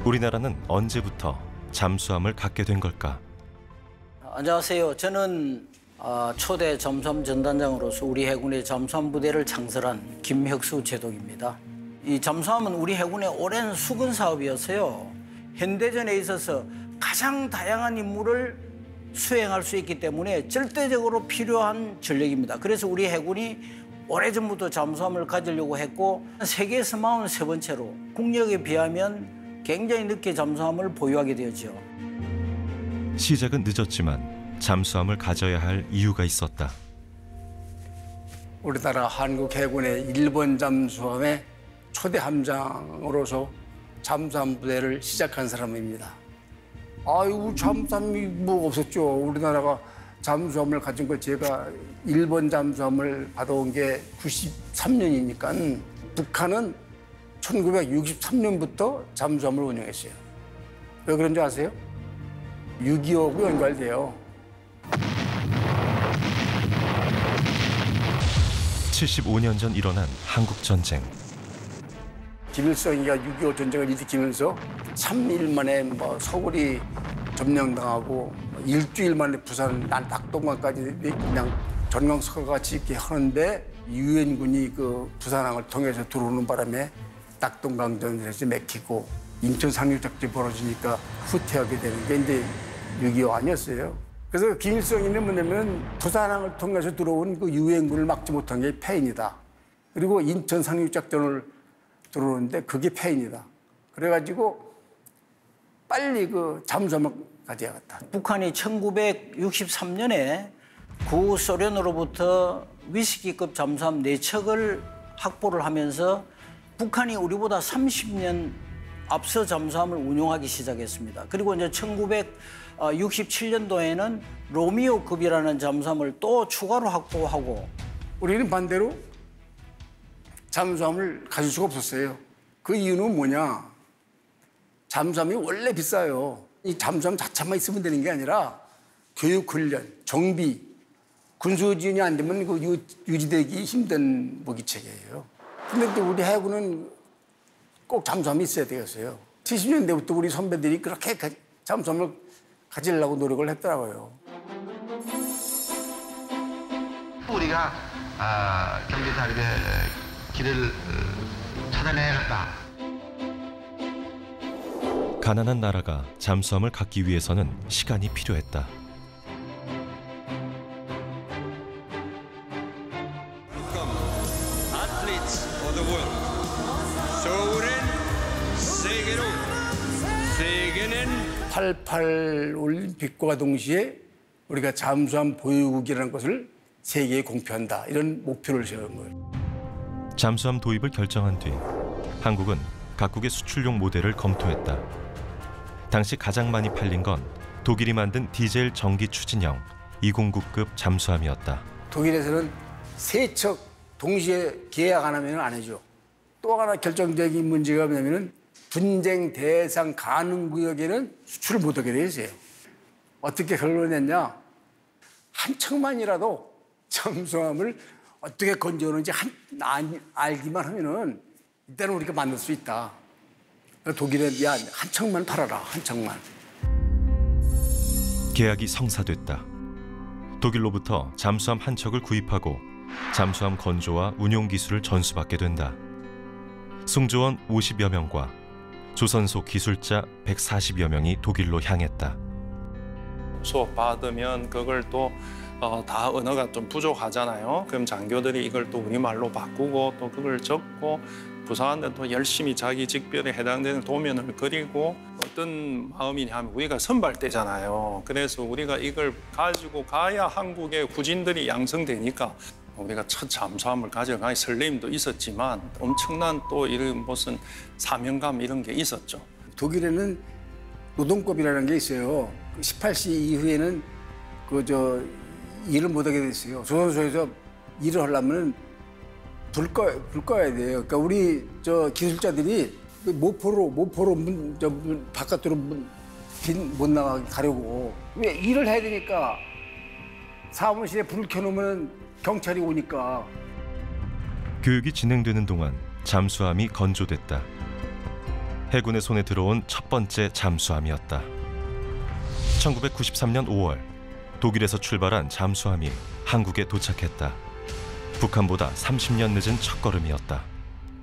우리나라는 언제부터 잠수함을 갖게 된 걸까? 안녕하세요. 저는 초대 잠수함 전단장으로서 우리 해군의 잠수함 부대를 창설한 김혁수 제독입니다. 이 잠수함은 우리 해군의 오랜 수군 사업이어서요. 현대전에 있어서 가장 다양한 임무를 수행할 수 있기 때문에 절대적으로 필요한 전력입니다. 그래서 우리 해군이 오래전부터 잠수함을 가지려고 했고 세계에서 43번째로 국력에 비하면 굉장히 늦게 잠수함을 보유하게 되었죠. 시작은 늦었지만 잠수함을 가져야 할 이유가 있었다. 우리나라 한국 해군의 1번 잠수함의 초대 함장으로서 잠수함 부대를 시작한 사람입니다. 아이고, 잠수함이 뭐 없었죠. 우리나라가 잠수함을 가진 거 제가 1번 잠수함을 받아온 게 93년이니까 북한은 1963년부터 잠수함을 운영했어요. 왜 그런지 아세요? 6.25하고 연관돼요. 75년 전 일어난 한국전쟁. 김일성이가 6.25 전쟁을 일으키면서 3일 만에 서울이 점령당하고 일주일 만에 부산 낙동강까지 그냥 전광석과 같이 이렇게 하는데 유엔군이 그 부산항을 통해서 들어오는 바람에 낙동강전에서 맥히고 인천 상륙작전이 벌어지니까 후퇴하게 되는 게 이제 6.25 아니었어요. 그래서 김일성이는 뭐냐면 부산항을 통해서 들어온 그 유엔군을 막지 못한 게 패인이다. 그리고 인천 상륙작전을 들어오는데 그게 패인이다. 그래가지고 빨리 그 잠수함을 가져야겠다. 북한이 1963년에 구소련으로부터 위스키급 잠수함 4척을 확보를 하면서 북한이 우리보다 30년 앞서 잠수함을 운용하기 시작했습니다. 그리고 이제 1967년도에는 로미오급이라는 잠수함을 또 추가로 확보하고 우리는 반대로 잠수함을 가질 수가 없었어요. 그 이유는 뭐냐? 잠수함이 원래 비싸요. 이 잠수함 자체만 있으면 되는 게 아니라 교육훈련, 정비, 군수지원이 안 되면 그 유지되기 힘든 무기체계예요. 근데 또 우리 해군은 꼭 잠수함이 있어야 되겠어요. 70년대부터 우리 선배들이 그렇게 잠수함을 가지려고 노력을 했더라고요. 우리가 경제 다립의 길을 찾아내야겠다. 가난한 나라가 잠수함을 갖기 위해서는 시간이 필요했다. 세계는 88 올림픽과 동시에 우리가 잠수함 보유국이라는 것을 세계에 공표한다. 이런 목표를 세운 거예요. 잠수함 도입을 결정한 뒤 한국은 각국의 수출용 모델을 검토했다. 당시 가장 많이 팔린 건 독일이 만든 디젤 전기 추진형 209급 잠수함이었다. 독일에서는 3척 동시에 계약 안 하면 안 해줘. 또 하나 결정적인 문제가 뭐냐면 분쟁 대상 가능 구역에는 수출을 못하게 돼 있어요. 어떻게 결론을 냈냐? 한 척만이라도 잠수함을 어떻게 건져오는지 알기만 하면은 일단은 우리가 만들 수 있다. 독일은 야, 한 척만 팔아라, 한 척만. 계약이 성사됐다. 독일로부터 잠수함 한 척을 구입하고 잠수함 건조와 운용 기술을 전수받게 된다. 승조원 50여 명과 조선소 기술자 140여 명이 독일로 향했다. 수업 받으면 그걸 또 다 언어가 좀 부족하잖아요. 그럼 장교들이 이걸 또 우리말로 바꾸고 또 그걸 적고 부사관들 또 열심히 자기 직별에 해당되는 도면을 그리고 어떤 마음이냐면 우리가 선발대잖아요. 그래서 우리가 이걸 가지고 가야 한국의 후진들이 양성되니까 우리가 첫 잠수함을 가져가기 설렘도 있었지만 엄청난 또 이런 무슨 사명감 이런 게 있었죠. 독일에는 노동법이라는 게 있어요. 18시 이후에는 일을 못하게 됐어요. 조선소에서 일을 하려면 불 꺼야 돼요. 그러니까 우리 기술자들이 모포로 바깥으로 못 나가게 가려고. 왜 일을 해야 되니까 사무실에 불을 켜놓으면 경찰이 오니까. 교육이 진행되는 동안 잠수함이 건조됐다. 해군의 손에 들어온 첫 번째 잠수함이었다. 1993년 5월 독일에서 출발한 잠수함이 한국에 도착했다. 북한보다 30년 늦은 첫걸음이었다.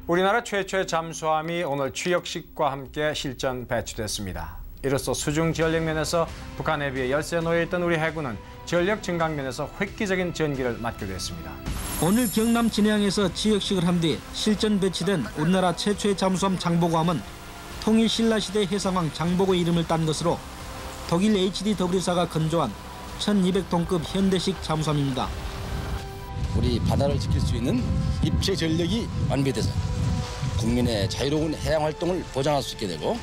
우리나라 최초의 잠수함이 오늘 취역식과 함께 실전 배치됐습니다. 이로써 수중 전력 면에서 북한에 비해 열세에 놓여있던 우리 해군은 전력 증강 면에서 획기적인 전기를 맡게 됐습니다. 오늘 경남 진해항에서 취역식을 한 뒤 실전 배치된 우리나라 최초의 잠수함 장보고함은 통일 신라시대 해상왕 장보고 이름을 딴 것으로 독일 HDW사가 건조한 1200톤급 현대식 잠수함입니다. 우리 바다를 지킬 수 있는 입체 전력이 완비돼서 국민의 자유로운 해양 활동을 보장할 수 있게 되고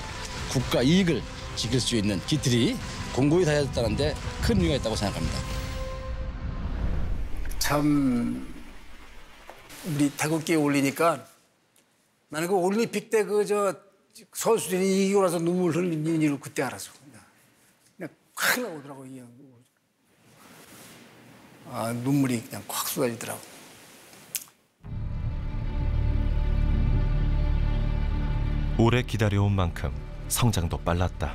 국가 이익을 지킬 수 있는 기틀이 공고히 다졌다는 데 큰 의미가 있다고 생각합니다. 참 우리 태극기에 올리니까 나는 그 올림픽 때 선수들이 이기고 나서 눈물 흘리는 일을 그때 알았어. 그냥 확 나오더라고. 눈물이 그냥 콱 쏟아지더라고. 오래 기다려온 만큼 성장도 빨랐다.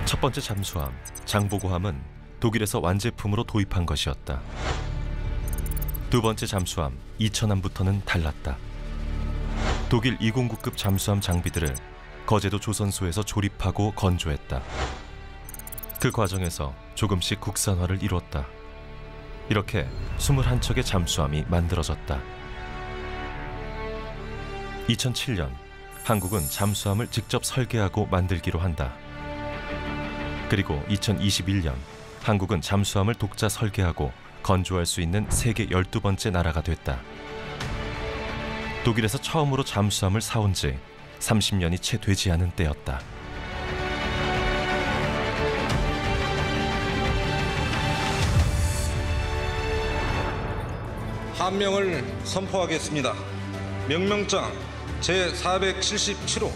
첫 번째 잠수함 장보고함은 독일에서 완제품으로 도입한 것이었다. 두 번째 잠수함 이천함부터는 달랐다. 독일 209급 잠수함 장비들을 거제도 조선소에서 조립하고 건조했다. 그 과정에서 조금씩 국산화를 이뤘다. 이렇게 21척의 잠수함이 만들어졌다. 2007년 한국은 잠수함을 직접 설계하고 만들기로 한다. 그리고 2021년 한국은 잠수함을 독자 설계하고 건조할 수 있는 세계 12번째 나라가 됐다. 독일에서 처음으로 잠수함을 사온 지 30년이 채 되지 않은 때였다. 함명을 선포하겠습니다. 명명장 제477호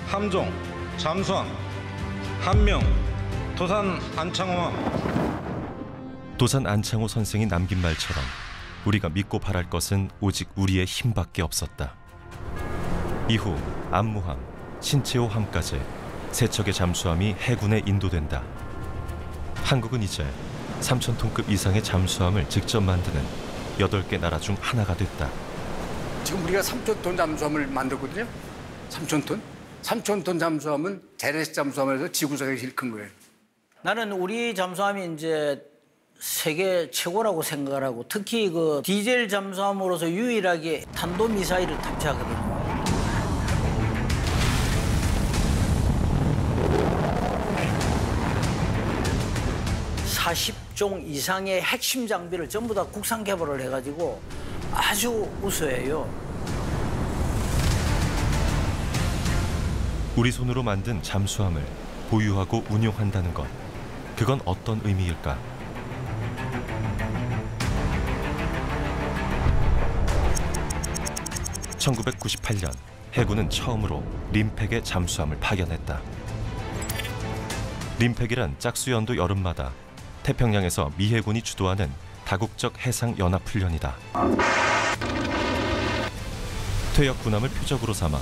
함종 잠수함 함명 도산 안창호함. 도산 안창호 선생이 남긴 말처럼 우리가 믿고 바랄 것은 오직 우리의 힘밖에 없었다. 이후 안무함, 신체호함까지 세 척의 잠수함이 해군에 인도된다. 한국은 이제 3,000톤급 이상의 잠수함을 직접 만드는 8개 나라 중 하나가 됐다. 지금 우리가 3,000톤 잠수함을 만들거든요. 3,000톤? 3,000톤 잠수함은 재래식 잠수함에서 지구상에 제일 큰 거예요. 나는 우리 잠수함이 이제 세계 최고라고 생각을 하고 특히 그 디젤 잠수함으로서 유일하게 탄도미사일을 탑재하거든요. (40종) 이상의 핵심 장비를 전부 다 국산 개발을 해가지고 아주 우수해요. 우리 손으로 만든 잠수함을 보유하고 운용한다는 것, 그건 어떤 의미일까? (1998년) 해군은 처음으로 림팩의 잠수함을 파견했다. 림팩이란 짝수연도 여름마다 태평양에서 미 해군이 주도하는 다국적 해상연합훈련이다. 퇴역 군함을 표적으로 삼아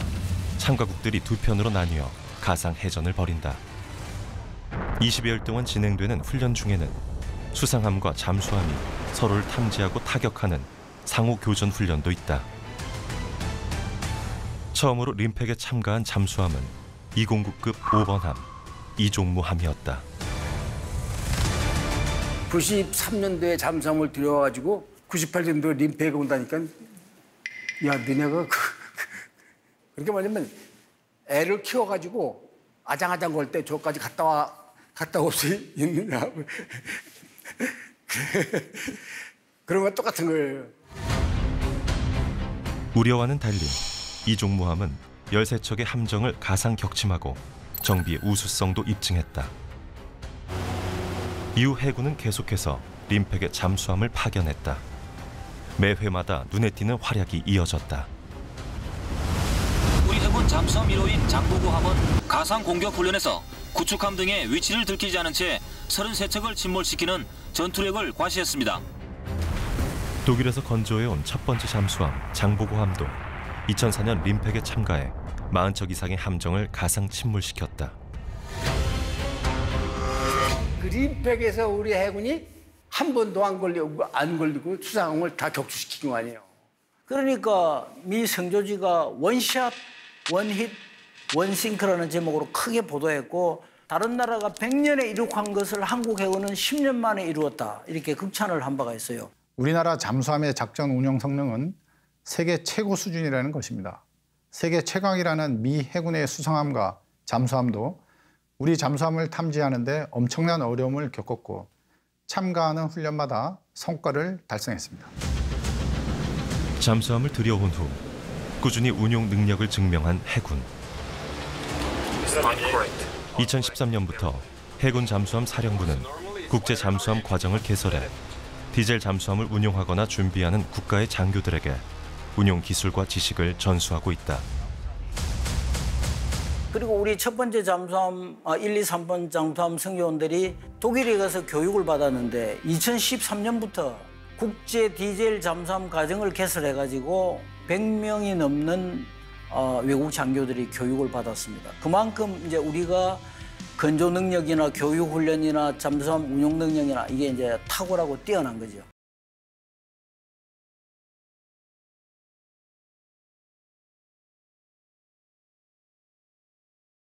참가국들이 두 편으로 나뉘어 가상해전을 벌인다. 20여일 동안 진행되는 훈련 중에는 수상함과 잠수함이 서로를 탐지하고 타격하는 상호교전 훈련도 있다. 처음으로 림팩에 참가한 잠수함은 209급 5번함 이종무함이었다. 93년도에 잠수함을 들여와가지고 98년도에 림팩에 온다니까 야 너네가 그렇게 말하면 애를 키워가지고 아장아장 걸 때 저까지 갔다 올 수 있느냐 그런 거 똑같은 거예요. 우려와는 달리 이종무함은 13척의 함정을 가상 격침하고 정비의 우수성도 입증했다. 이후 해군은 계속해서 림팩의 잠수함을 파견했다. 매 회마다 눈에 띄는 활약이 이어졌다. 우리 해군 잠수함 1호인 장보고함은 가상 공격 훈련에서 구축함 등의 위치를 들키지 않은 채 33척을 침몰시키는 전투력을 과시했습니다. 독일에서 건조해온 첫 번째 잠수함 장보고함도 2004년 림팩에 참가해 40척 이상의 함정을 가상 침몰시켰다. 그 림팩에서 우리 해군이 한 번도 안 걸리고 수상함을 다 격추시킨 거 아니에요. 그러니까 미 성조지가 원샷, 원힛, 원싱크라는 제목으로 크게 보도했고 다른 나라가 100년에 이룩한 것을 한국 해군은 10년 만에 이루었다. 이렇게 극찬을 한 바가 있어요. 우리나라 잠수함의 작전 운영 성능은 세계 최고 수준이라는 것입니다. 세계 최강이라는 미 해군의 수상함과 잠수함도 우리 잠수함을 탐지하는 데 엄청난 어려움을 겪었고 참가하는 훈련마다 성과를 달성했습니다. 잠수함을 들여온 후 꾸준히 운용 능력을 증명한 해군. 2013년부터 해군 잠수함 사령부는 국제 잠수함 과정을 개설해 디젤 잠수함을 운용하거나 준비하는 국가의 장교들에게 운용 기술과 지식을 전수하고 있다. 그리고 우리 첫 번째 잠수함 1, 2, 3번 잠수함 승조원들이 독일에 가서 교육을 받았는데 2013년부터 국제 디젤 잠수함 과정을 개설해가지고 100명이 넘는 외국 장교들이 교육을 받았습니다. 그만큼 이제 우리가 건조 능력이나 교육 훈련이나 잠수함 운용 능력이나 이게 이제 탁월하고 뛰어난 거죠.